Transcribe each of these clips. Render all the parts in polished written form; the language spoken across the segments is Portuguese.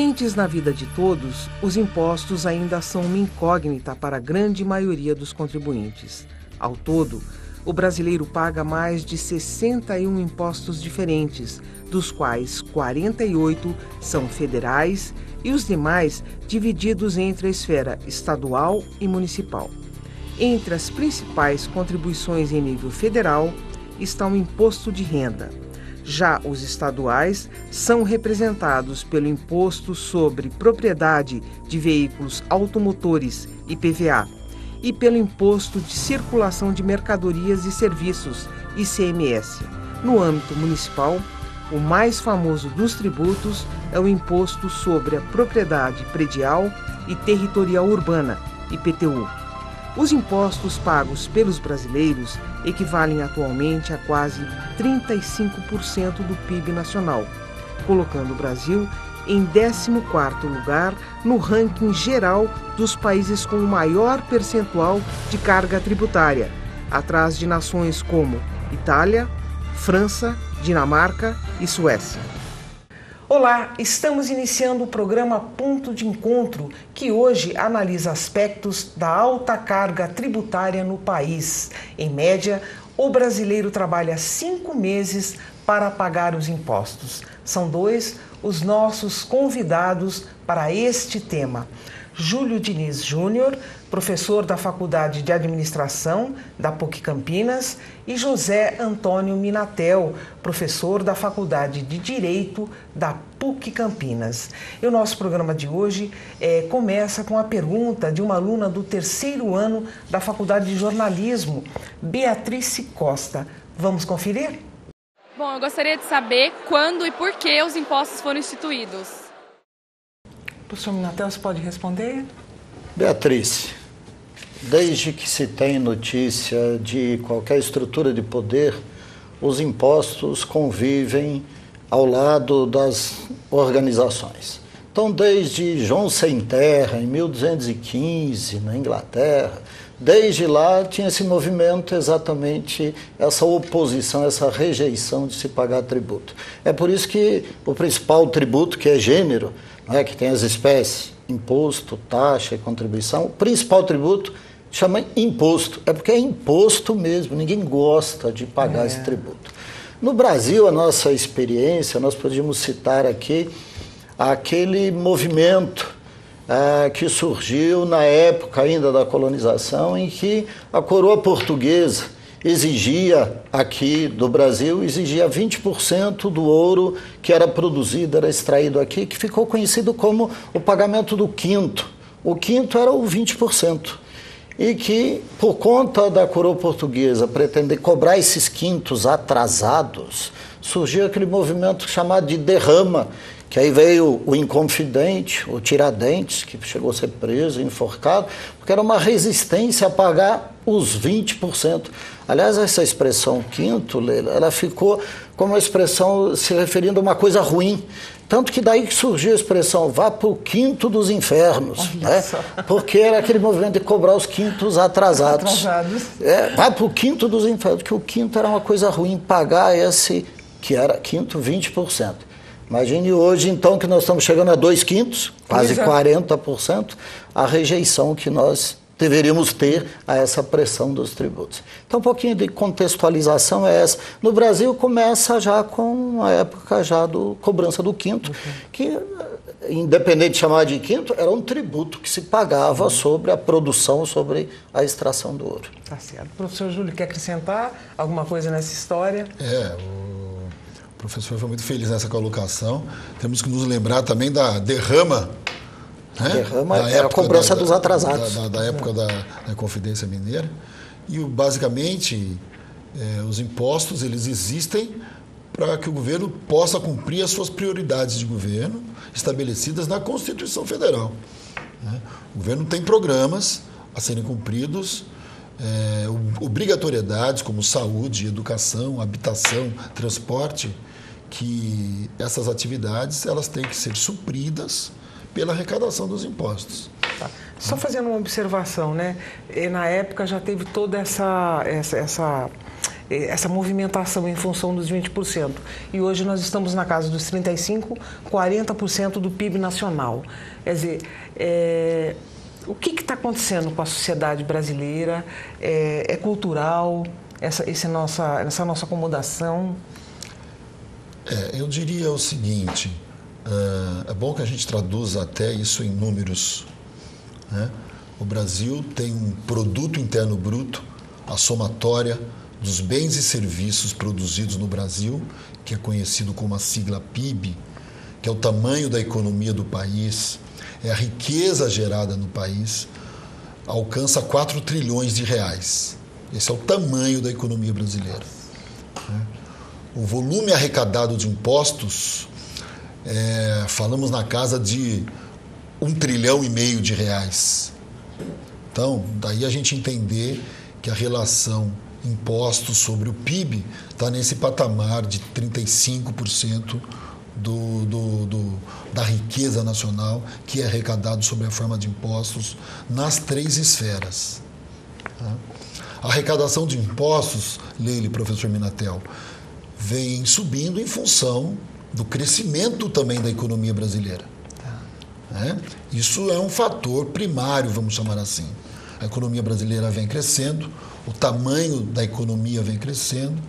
Presentes na vida de todos, os impostos ainda são uma incógnita para a grande maioria dos contribuintes. Ao todo, o brasileiro paga mais de 61 impostos diferentes, dos quais 48 são federais e os demais divididos entre a esfera estadual e municipal. Entre as principais contribuições em nível federal está o imposto de renda. Já os estaduais são representados pelo Imposto sobre Propriedade de Veículos Automotores, IPVA, e pelo Imposto de Circulação de Mercadorias e Serviços, ICMS. No âmbito municipal, o mais famoso dos tributos é o Imposto sobre a Propriedade Predial e Territorial Urbana, IPTU. Os impostos pagos pelos brasileiros equivalem atualmente a quase 35% do PIB nacional, colocando o Brasil em 14º lugar no ranking geral dos países com o maior percentual de carga tributária, atrás de nações como Itália, França, Dinamarca e Suécia. Olá, estamos iniciando o programa Ponto de Encontro, que hoje analisa aspectos da alta carga tributária no país. Em média, o brasileiro trabalha 5 meses para pagar os impostos. São 2 os nossos convidados para este tema. Júlio Diniz Júnior, professor da Faculdade de Administração da PUC Campinas, e José Antônio Minatel, professor da Faculdade de Direito da PUC Campinas. E o nosso programa de hoje começa com a pergunta de uma aluna do 3º ano da Faculdade de Jornalismo, Beatrice Costa. Vamos conferir? Bom, eu gostaria de saber quando e por que os impostos foram instituídos. Professor Minatel, você pode responder? Beatriz, desde que se tem notícia de qualquer estrutura de poder, os impostos convivem ao lado das organizações. Então, desde João Sem Terra, em 1215, na Inglaterra, desde lá tinha esse movimento, exatamente essa oposição, essa rejeição de se pagar tributo. É por isso que o principal tributo, que é gênero, que tem as espécies, imposto, taxa e contribuição, o principal tributo chama imposto. É porque é imposto mesmo, ninguém gosta de pagar esse tributo. No Brasil, a nossa experiência, nós podíamos citar aqui aquele movimento que surgiu na época ainda da colonização, em que a coroa portuguesa exigia aqui do Brasil, exigia 20% do ouro que era produzido, era extraído aqui, que ficou conhecido como o pagamento do quinto. O quinto era o 20%. E que, por conta da coroa portuguesa pretender cobrar esses quintos atrasados, surgiu aquele movimento chamado de derrama, que aí veio o Inconfidente, o Tiradentes, que chegou a ser preso, enforcado, porque era uma resistência a pagar os 20%. Aliás, essa expressão quinto, Leila, ela ficou como uma expressão se referindo a uma coisa ruim. Tanto que daí que surgiu a expressão, vá para o quinto dos infernos, né? Porque era aquele movimento de cobrar os quintos atrasados. Vá para o quinto dos infernos, porque o quinto era uma coisa ruim, pagar esse, que era quinto, 20%. Imagine hoje, então, que nós estamos chegando a 2/5, quase 40%, a rejeição que nós deveríamos ter a essa pressão dos tributos. Então, um pouquinho de contextualização é essa. No Brasil, começa já com a época já do cobrança do quinto, que, independente de chamar de quinto, era um tributo que se pagava sobre a produção, sobre a extração do ouro. Tá certo. Professor Júlio, quer acrescentar alguma coisa nessa história? O professor foi muito feliz nessa colocação. Temos que nos lembrar também da derrama. Derrama é a cobrança dos atrasados. Da época da Confidência Mineira. E, basicamente, os impostos eles existem para que o governo possa cumprir as suas prioridades de governo estabelecidas na Constituição Federal. O governo tem programas a serem cumpridos, obrigatoriedades como saúde, educação, habitação, transporte, que essas atividades elas têm que ser supridas pela arrecadação dos impostos. Tá. Só fazendo uma observação, né? Na época já teve toda essa essa movimentação em função dos 20%. E hoje nós estamos na casa dos 35%, 40% do PIB nacional. Quer dizer, o que está acontecendo com a sociedade brasileira? É cultural essa nossa acomodação? Eu diria o seguinte, é bom que a gente traduza até isso em números, né? O Brasil tem um produto interno bruto, a somatória dos bens e serviços produzidos no Brasil, que é conhecido como a sigla PIB, que é o tamanho da economia do país, é a riqueza gerada no país, alcança 4 trilhões de reais. Esse é o tamanho da economia brasileira. O volume arrecadado de impostos, falamos na casa de 1,5 trilhão de reais. Então, daí a gente entender que a relação impostos sobre o PIB está nesse patamar de 35% da riqueza nacional que é arrecadado sob a forma de impostos nas 3 esferas. A arrecadação de impostos, Leile, professor Minatel, vem subindo em função do crescimento também da economia brasileira. Isso é um fator primário, vamos chamar assim. A economia brasileira vem crescendo, o tamanho da economia vem crescendo,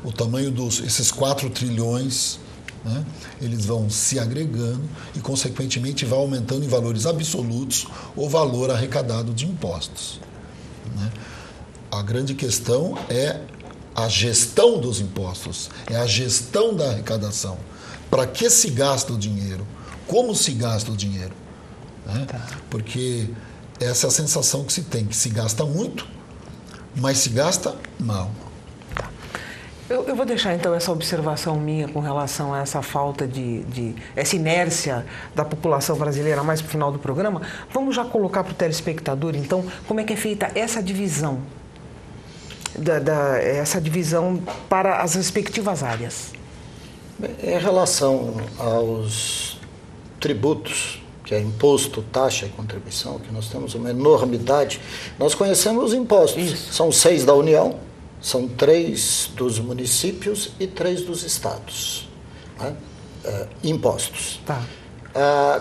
o tamanho esses 4 trilhões, né, eles vão se agregando e, consequentemente, vai aumentando em valores absolutos o valor arrecadado de impostos. Né? A grande questão é a gestão dos impostos, é a gestão da arrecadação. Para que se gasta o dinheiro? Como se gasta o dinheiro? Né? Porque essa é a sensação que se tem, que se gasta muito, mas se gasta mal. Eu vou deixar então essa observação minha com relação a essa falta essa inércia da população brasileira mais para o final do programa. Vamos já colocar para o telespectador, então, como é que é feita essa divisão, essa divisão para as respectivas áreas. Em relação aos tributos, que é imposto, taxa e contribuição, que nós temos uma enormidade, nós conhecemos os impostos. Isso. São 6 da União, são 3 dos municípios e 3 dos estados. Né? Impostos. Tá.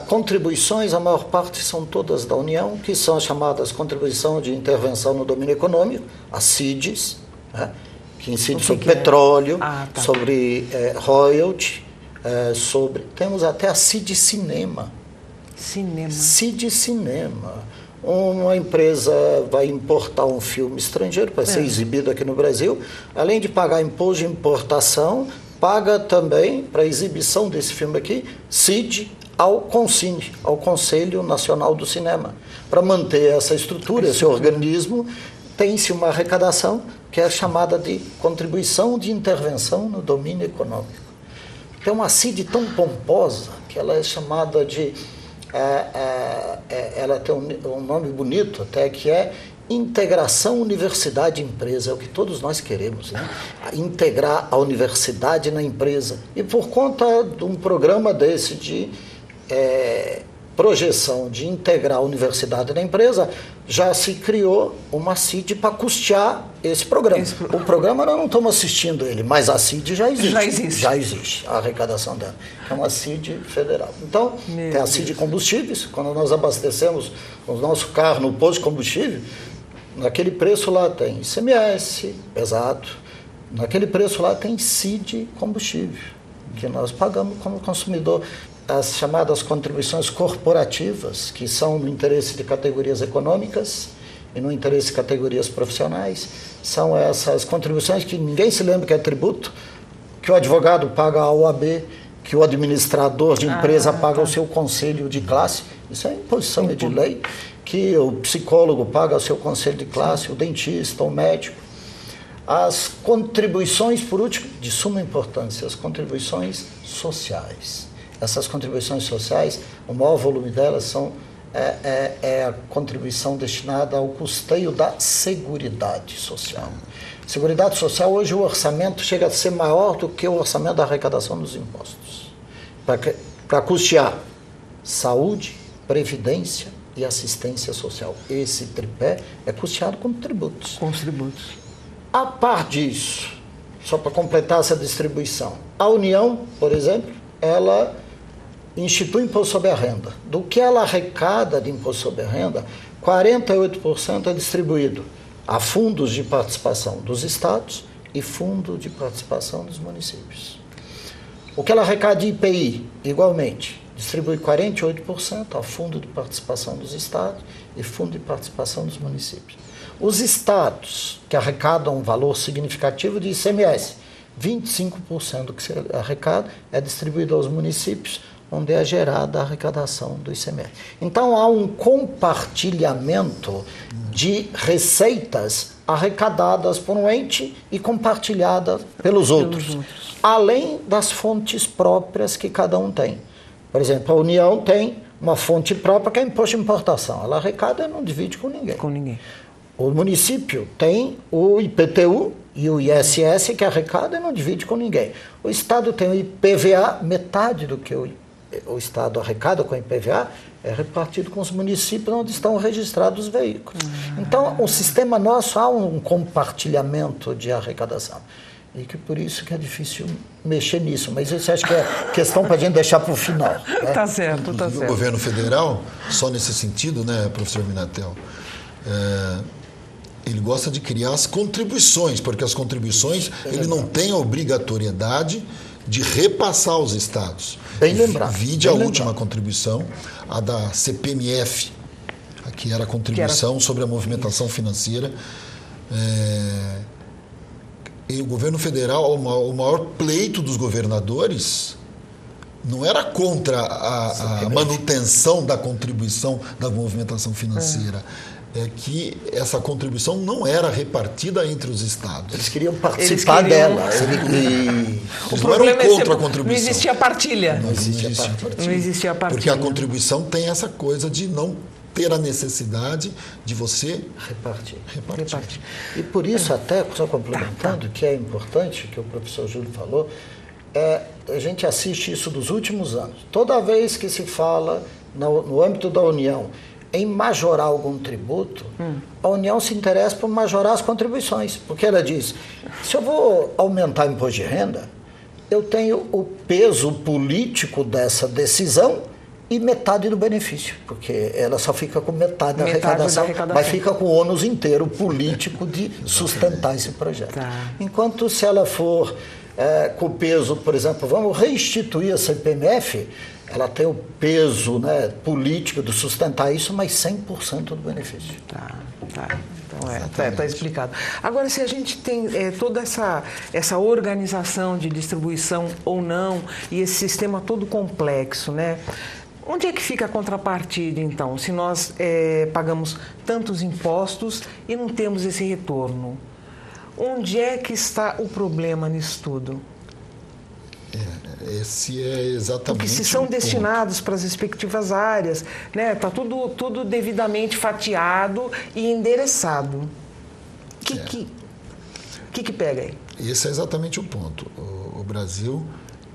Contribuições, a maior parte são todas da União, que são as chamadas contribuição de intervenção no domínio econômico, as CIDs, né? Que incide sobre petróleo, sobre royalty, temos até a CID Cinema. CID Cinema. Uma empresa vai importar um filme estrangeiro para ser exibido aqui no Brasil, além de pagar imposto de importação, paga também, para a exibição desse filme aqui, CID ao CONCINE, ao Conselho Nacional do Cinema. Para manter essa estrutura, esse organismo, tem-se uma arrecadação que é chamada de contribuição de intervenção no domínio econômico. Tem uma CID tão pomposa que ela é chamada de... ela tem um nome bonito até, que é integração universidade-empresa. É o que todos nós queremos, né? Integrar a universidade na empresa. E por conta de um programa desse de projeção de integrar a universidade na empresa, já se criou uma CID para custear esse programa. O programa nós não estamos assistindo ele, mas a CID já existe. Já existe a arrecadação dela. É uma CID federal. Então, tem a CID combustíveis. Quando nós abastecemos o nosso carro no posto de combustível, naquele preço lá tem ICMS pesado, naquele preço lá tem CID combustível, que nós pagamos como consumidor. As chamadas contribuições corporativas, que são no interesse de categorias econômicas e no interesse de categorias profissionais, são essas contribuições que ninguém se lembra que é tributo, que o advogado paga a OAB, que o administrador de empresa paga o seu conselho de classe, isso é imposição de lei, que o psicólogo paga o seu conselho de classe, o dentista, o médico. As contribuições, por último, de suma importância, as contribuições sociais. Essas contribuições sociais, o maior volume delas é a contribuição destinada ao custeio da Seguridade Social. Seguridade Social, hoje o orçamento chega a ser maior do que o orçamento da arrecadação dos impostos. Para custear saúde, previdência e assistência social. Esse tripé é custeado com tributos. Com tributos. A par disso, só para completar essa distribuição. A União, por exemplo, ela institui imposto sobre a renda. Do que ela arrecada de imposto sobre a renda, 48% é distribuído a fundos de participação dos estados e fundo de participação dos municípios. O que ela arrecada de IPI, igualmente, distribui 48% a fundo de participação dos estados e fundo de participação dos municípios. Os estados, que arrecadam um valor significativo de ICMS, 25% do que se arrecada é distribuído aos municípios, onde é gerada a arrecadação do ICMS. Então, há um compartilhamento de receitas arrecadadas por um ente e compartilhadas pelos outros, além das fontes próprias que cada um tem. Por exemplo, a União tem uma fonte própria que é imposto de importação. Ela arrecada e não divide com ninguém. Com ninguém. O município tem o IPTU e o ISS que arrecada e não divide com ninguém. O Estado tem o IPVA, metade do que o Estado arrecada com o IPVA é repartido com os municípios onde estão registrados os veículos. Então, o sistema nosso há um compartilhamento de arrecadação. E que por isso que é difícil mexer nisso. Mas isso acho que é questão para a gente deixar para o final. Né? Tá certo, tá certo. O governo federal, só nesse sentido, né, professor Minatel, ele gosta de criar as contribuições, porque as contribuições ele não tem a obrigatoriedade de repassar aos estados. Bem lembrado. Vide a última contribuição, a da CPMF, que era a contribuição sobre a movimentação financeira. E o governo federal, o maior pleito dos governadores não era contra a manutenção da contribuição da movimentação financeira. É que essa contribuição não era repartida entre os estados. Eles queriam participar dela. Eles não eram contra a contribuição. Não existia partilha. Não existia partilha. Porque a contribuição tem essa coisa de não ter a necessidade de você repartir. E por isso, até, só complementando, que é importante, que o professor Júlio falou, a gente assiste isso dos últimos anos. Toda vez que se fala no âmbito da União em majorar algum tributo, a União se interessa por majorar as contribuições, porque ela diz, se eu vou aumentar o imposto de renda, eu tenho o peso político dessa decisão e metade do benefício, porque ela só fica com metade da arrecadação, mas fica com o ônus inteiro político de sustentar esse projeto. Enquanto se ela for com o peso, por exemplo, vamos restituir a CPMF, ela tem o peso, né, político de sustentar isso, mas 100% do benefício. Então está explicado. Agora, se a gente tem toda essa organização de distribuição ou não, e esse sistema todo complexo, né? Onde é que fica a contrapartida, então, se nós pagamos tantos impostos e não temos esse retorno? Onde é que está o problema nisso tudo? Esse é exatamente porque se são destinados para as respectivas áreas, né? Está tudo devidamente fatiado e endereçado. O que pega aí? Esse é exatamente o ponto. O Brasil,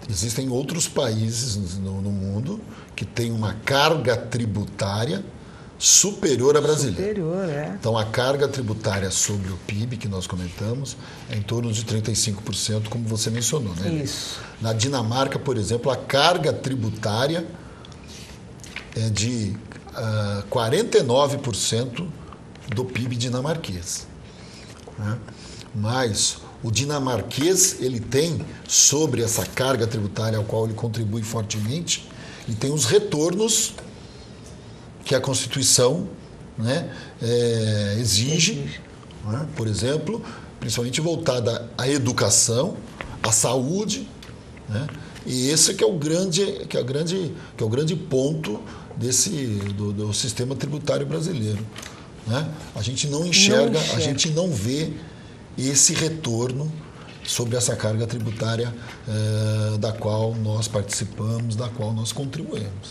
existem outros países no mundo que têm uma carga tributária superior à brasileira. Então, a carga tributária sobre o PIB, que nós comentamos, é em torno de 35%, como você mencionou, né? Isso. Na Dinamarca, por exemplo, a carga tributária é de 49% do PIB dinamarquês. Né? Mas o dinamarquês, ele tem, sobre essa carga tributária ao qual ele contribui fortemente, ele tem os retornos que a Constituição, né, exige, né, por exemplo, principalmente voltada à educação, à saúde, né, e esse que é o grande ponto do sistema tributário brasileiro, né? A gente não enxerga, a gente não vê esse retorno sobre essa carga tributária da qual nós participamos, da qual nós contribuímos.